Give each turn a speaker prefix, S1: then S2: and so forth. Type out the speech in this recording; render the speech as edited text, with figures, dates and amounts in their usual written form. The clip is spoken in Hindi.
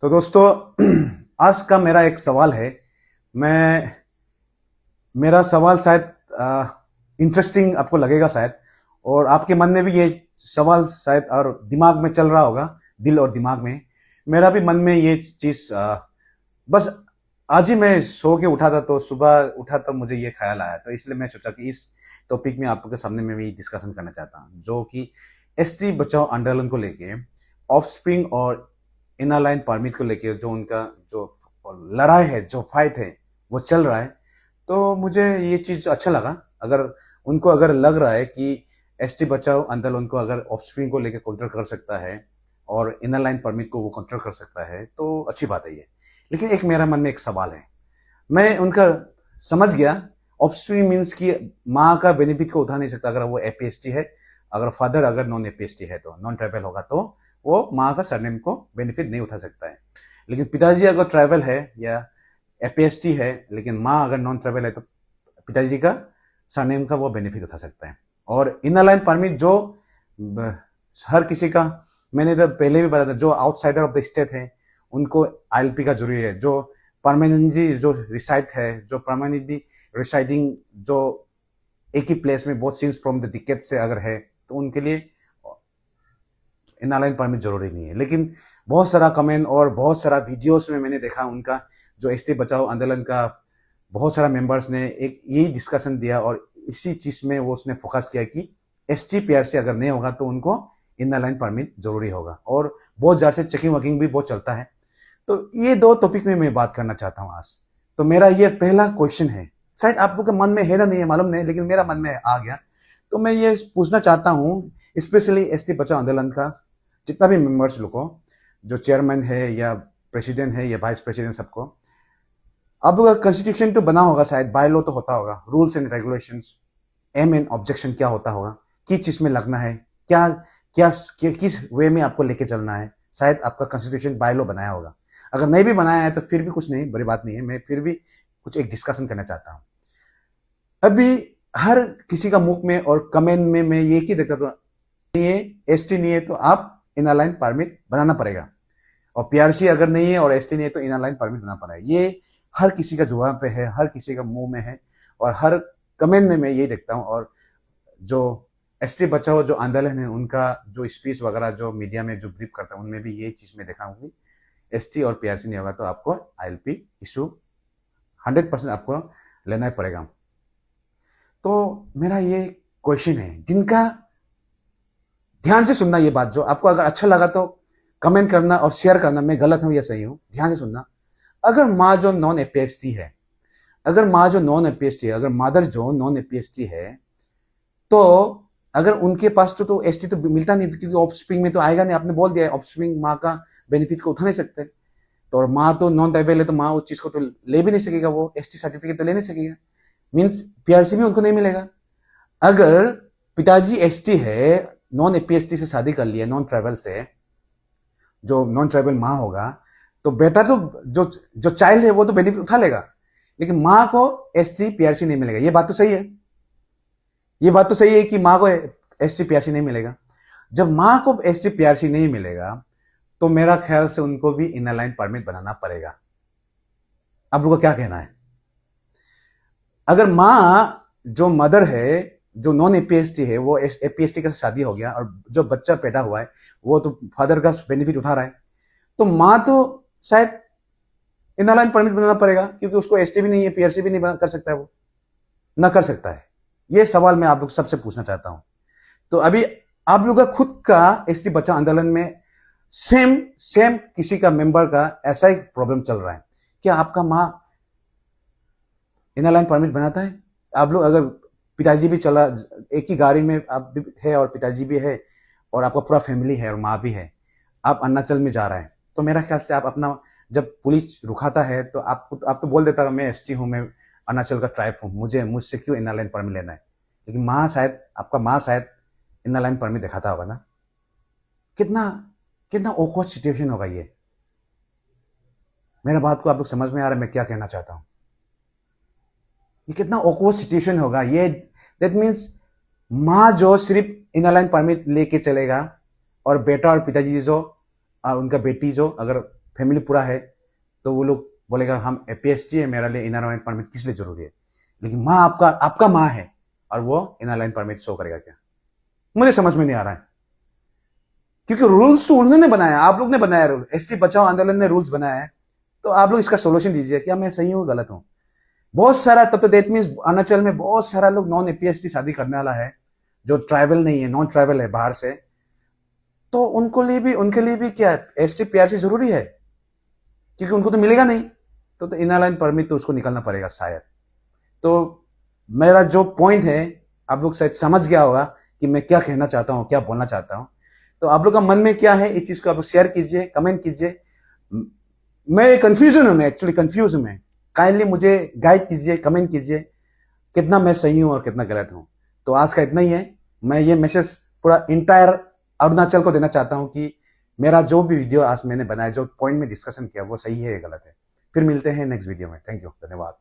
S1: तो दोस्तों आज का मेरा एक सवाल है। मैं मेरा सवाल शायद इंटरेस्टिंग आपको लगेगा शायद, और आपके मन में भी ये सवाल शायद और दिमाग में चल रहा होगा, दिल और दिमाग में। मेरा भी मन में ये चीज बस आज ही मैं सो के उठा था, तो सुबह उठा तो मुझे ये ख्याल आया, तो इसलिए मैं सोचा कि इस टॉपिक में आपके सामने मैं भी डिस्कशन करना चाहता हूँ, जो कि एसटी बचाओ आंदोलन को लेके, ऑफस्प्रिंग और इनर लाइन परमिट को लेके जो उनका जो लड़ाई है, जो फाइट है, वो चल रहा है। तो मुझे ये चीज अच्छा लगा। अगर उनको अगर लग रहा है कि एसटी बचाओ आंदोलन को अगर ऑफस्प्रिंग को लेकर कंट्रोल कर सकता है और इनर लाइन परमिट को वो कंट्रोल कर सकता है, तो अच्छी बात है ये। लेकिन एक मेरा मन में एक सवाल है। मैं उनका समझ गया, ऑफस्प्रिंग मीन्स कि माँ का बेनिफिट को उठा नहीं सकता अगर वो एपीएसटी है। अगर फादर अगर नॉन एपीएसटी है, तो नॉन ट्राइबल होगा, तो वो माँ का सरनेम को बेनिफिट नहीं उठा सकता है। लेकिन पिताजी अगर ट्राइबल है या एपीएसटी है, लेकिन माँ अगर नॉन ट्राइबल है, तो पिताजी का सरनेम का वो बेनिफिट उठा सकता है। और इनर लाइन परमिट जो हर किसी का, मैंने तो पहले भी बताया था, जो आउटसाइडर ऑफ द स्टेट है उनको आईएलपी का जरूरी है। जो परमानेंटली जो रिसाइड है, जो परमानेंटली रिसाइडिंग, जो एक ही प्लेस में बहुत सीन्स फ्रॉम द दिक्कत से अगर है, तो उनके लिए इनर लाइन परमिट जरूरी नहीं है। लेकिन बहुत सारा कमेंट और बहुत सारा वीडियोस में मैंने देखा उनका, जो एसटी बचाओ आंदोलन का बहुत सारा मेंबर्स ने एक यही डिस्कशन दिया, और इसी चीज में वो उसने फोकस किया कि एसटी पीआरसी अगर नहीं होगा तो उनको इनर लाइन परमिट जरूरी होगा। और बहुत जार से चेकिंग वकिंग भी बहुत चलता है। तो ये दो टॉपिक में मैं बात करना चाहता हूँ आज। तो मेरा ये पहला क्वेश्चन है, शायद आप लोग के मन में है ना नहीं है मालूम नहीं, लेकिन मेरा मन में आ गया। तो मैं ये पूछना चाहता हूँ, स्पेशली एसटी बचाओ आंदोलन का जितना भी मेंबर्स लोग को, जो चेयरमैन है या प्रेसिडेंट है या वाइस प्रेसिडेंट, सबको अब कॉन्स्टिट्यूशन तो बना होगा, शायद बाय लॉ तो होता होगा, rules and regulations, aim and objection क्या होता होगा, किस चीज में लगना है, क्या क्या किस वे में आपको लेके चलना है। शायद आपका कॉन्स्टिट्यूशन बाय लॉ बनाया होगा। अगर नहीं भी बनाया है तो फिर भी कुछ नहीं, बड़ी बात नहीं है, मैं फिर भी कुछ एक डिस्कशन करना चाहता हूँ। अभी हर किसी का मुख में और कमेंट में मैं ये की देखता हूँ, नहीं है एसटी नहीं है तो आप इनर लाइन परमिट बनाना पड़ेगा, और पीआरसी अगर नहीं है और एसटी नहीं है तो इनर लाइन परमिट बनाना पड़ेगा। ये हर किसी का जुबान पे है, हर किसी का मुंह में है, और हर कमेंट में मैं ये देखता हूँ। और जो एसटी बचाओ जो आंदोलन है उनका जो स्पीच वगैरह जो मीडिया में जो ब्रीफ करता है, उनमें भी ये चीज मैं देखा हूँ कि एसटी और पीआरसी नहीं होगा तो आपको आईएलपी इशू 100% आपको लेना ही पड़ेगा। तो मेरा ये क्वेश्चन है, जिनका ध्यान से सुनना ये बात, जो आपको अगर अच्छा लगा तो कमेंट करना और शेयर करना, मैं गलत हूं या सही हूं, ध्यान से सुनना। अगर माँ जो नॉन एपीएसटी है, अगर माँ जो नॉन एपीएसटी है, अगर मदर जो नॉन एपीएसटी है, तो अगर उनके पास तो एसटी तो मिलता नहीं, क्योंकि ऑफस्प्रिंग में तो आएगा नहीं। आपने बोल दिया ऑफस्प्रिंग माँ का बेनिफिट को उठा नहीं सकते, तो और माँ तो नॉन ट्राइबल है, तो माँ उस चीज को तो ले भी नहीं सकेगा, वो एसटी सर्टिफिकेट तो ले नहीं सकेगा, मीन्स पीआरसी भी उनको नहीं मिलेगा। अगर पिताजी एसटी है, नॉन एपीएसटी से शादी कर लिया, नॉन ट्राइबल से, जो नॉन ट्राइबल माँ होगा, तो बेटा तो जो जो चाइल्ड है वो तो बेनिफिट उठा लेगा, लेकिन माँ को एसटी पीआरसी नहीं मिलेगा। ये बात तो सही है, ये बात तो सही है कि माँ को एसटी पीआरसी नहीं मिलेगा। जब माँ को एसटी पीआरसी नहीं मिलेगा, तो मेरा ख्याल से उनको भी इनर लाइन परमिट बनाना पड़ेगा। आप लोगों का क्या कहना है? अगर माँ जो मदर है, जो नॉन एपीएसटी है, वो एपीएसटी के साथ शादी हो गया और जो बच्चा पैदा हुआ है वो तो फादर का बेनिफिट उठा रहा है, तो माँ तो शायद इनर लाइन परमिट बनाना पड़ेगा, क्योंकि उसको एसटी भी नहीं है, पीआरसी भी नहीं कर सकता है, वो ना कर सकता है। ये सवाल मैं आप लोग सबसे पूछना चाहता हूं। तो अभी आप लोग का खुद का एसटी बचाओ आंदोलन में सेम सेम किसी का मेंबर का ऐसा ही प्रॉब्लम चल रहा है, क्या आपका माँ इनर लाइन परमिट बनाता है? आप लोग अगर पिताजी भी चला, एक ही गाड़ी में आप भी है और पिताजी भी है और आपका पूरा फैमिली है और माँ भी है, आप अरुणाचल में जा रहा है, तो मेरा ख्याल से आप अपना, जब पुलिस रुकाता है तो आप तो बोल देता है मैं एसटी हूँ, मैं अरुणाचल का ट्राइब हूँ, मुझसे क्यों इनर लाइन परमिट लेना है। लेकिन माँ शायद, आपका माँ शायद इनर लाइन परमिट दिखाता होगा ना। कितना कितना ऑकवर्ड सिचुएशन होगा ये। मेरा बात को आप लोग समझ में आ रहा है मैं क्या कहना चाहता हूँ? ये कितना ऑकवर्ड सिचुएशन होगा ये। दैट मीन्स माँ जो सिर्फ इनर लाइन परमिट लेके चलेगा, और बेटा और पिताजी जो उनका बेटी जो अगर फैमिली पूरा है, तो वो लोग बोलेगा हम PhD है, मेरे लिए इनर लाइन परमिट किस लिए जरूरी है। लेकिन माँ आपका आपका माँ है और वो इनर लाइन परमिट शो करेगा क्या? मुझे समझ में नहीं आ रहा है, क्योंकि रूल्स तो उन्होंने बनाया, आप लोग ने बनाया रूल, ST बचाओ आंदोलन ने रूल्स बनाया है। तो आप लोग इसका सोल्यूशन दीजिए, क्या मैं सही हूँ गलत हूँ? बहुत सारा, तब तो दैट मीन्स अरुणाचल में बहुत सारा लोग नॉन APST शादी करने वाला है, जो ट्राइबल नहीं है, नॉन ट्राइबल है बाहर से। तो उनके लिए भी क्या ST PRC जरूरी है? क्योंकि उनको तो मिलेगा नहीं, तो इनर लाइन परमिट तो उसको निकलना पड़ेगा शायद। तो मेरा जो पॉइंट है, आप लोग शायद समझ गया होगा कि मैं क्या कहना चाहता हूँ, क्या बोलना चाहता हूँ। तो आप लोग का मन में क्या है, इस चीज को आप लोग शेयर कीजिए, कमेंट कीजिए। मैं कंफ्यूजन हूं, मैं एक्चुअली कंफ्यूज हूं मैं। काइंडली मुझे गाइड कीजिए, कमेंट कीजिए कितना मैं सही हूं और कितना गलत हूं। तो आज का इतना ही है। मैं ये मैसेज पूरा इंटायर अरुणाचल को देना चाहता हूं कि मेरा जो भी वीडियो आज मैंने बनाया, जो पॉइंट में डिस्कशन किया, वो सही है या गलत है। फिर मिलते हैं नेक्स्ट वीडियो में। थैंक यू, धन्यवाद।